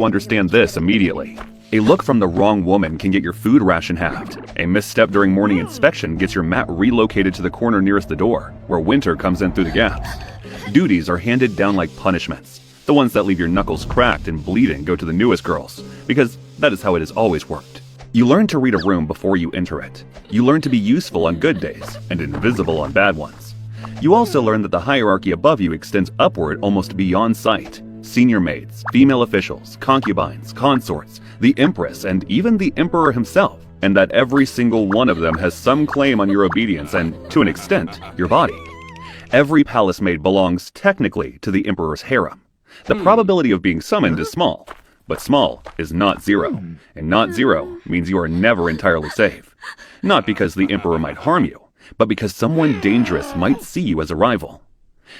understand this immediately. A look from the wrong woman can get your food ration halved. A misstep during morning inspection gets your mat relocated to the corner nearest the door, where winter comes in through the gaps. Duties are handed down like punishments. The ones that leave your knuckles cracked and bleeding go to the newest girls, because that is how it has always worked. You learn to read a room before you enter it. You learn to be useful on good days, and invisible on bad ones. You also learn that the hierarchy above you extends upward almost beyond sight. Senior maids, female officials, concubines, consorts, the empress, and even the emperor himself, and that every single one of them has some claim on your obedience and, to an extent, your body. Every palace maid belongs, technically, to the emperor's harem. The probability of being summoned is small, but small is not zero, and not zero means you are never entirely safe. Not because the emperor might harm you, but because someone dangerous might see you as a rival.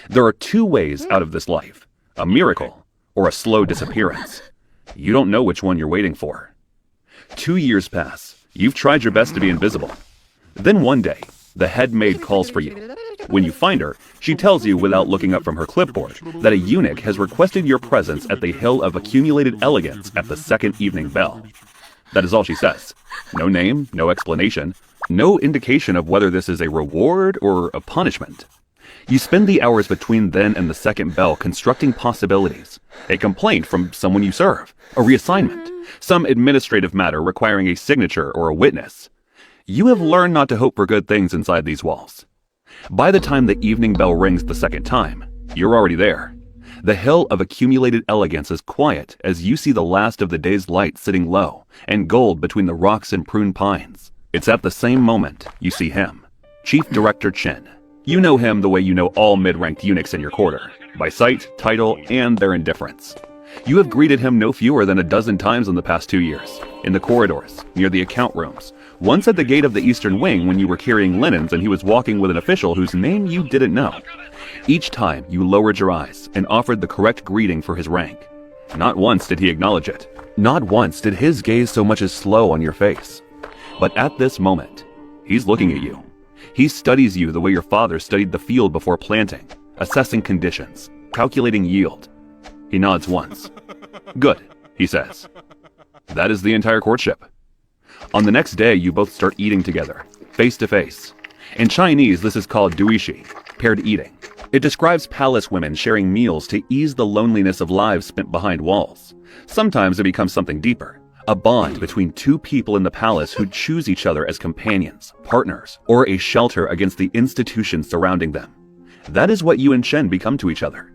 There are two ways out of this life: a miracle or a slow disappearance. You don't know which one you're waiting for. 2 years pass. You've tried your best to be invisible. Then one day, the head maid calls for you. When you find her, she tells you without looking up from her clipboard that a eunuch has requested your presence at the Hill of Accumulated Elegance at the second evening bell. That is all she says. No name, no explanation, no indication of whether this is a reward or a punishment. You spend the hours between then and the second bell constructing possibilities. A complaint from someone you serve, a reassignment, some administrative matter requiring a signature or a witness. You have learned not to hope for good things inside these walls. By the time the evening bell rings the second time, you're already there. The Hill of Accumulated Elegance is quiet as you see the last of the day's light sitting low and gold between the rocks and prune pines. It's at the same moment you see him, Chief Director Chen. You know him the way you know all mid-ranked eunuchs in your quarter, by sight, title, and their indifference. You have greeted him no fewer than a dozen times in the past 2 years, in the corridors, near the account rooms, once at the gate of the Eastern Wing when you were carrying linens and he was walking with an official whose name you didn't know. Each time you lowered your eyes and offered the correct greeting for his rank. Not once did he acknowledge it. Not once did his gaze so much as slow on your face. But at this moment, he's looking at you. He studies you the way your father studied the field before planting, assessing conditions, calculating yield. He nods once. Good, he says. That is the entire courtship. On the next day, you both start eating together, face to face. In Chinese, this is called duishi, paired eating. It describes palace women sharing meals to ease the loneliness of lives spent behind walls. Sometimes it becomes something deeper. A bond between two people in the palace who choose each other as companions, partners, or a shelter against the institutions surrounding them. That is what you and Shen become to each other.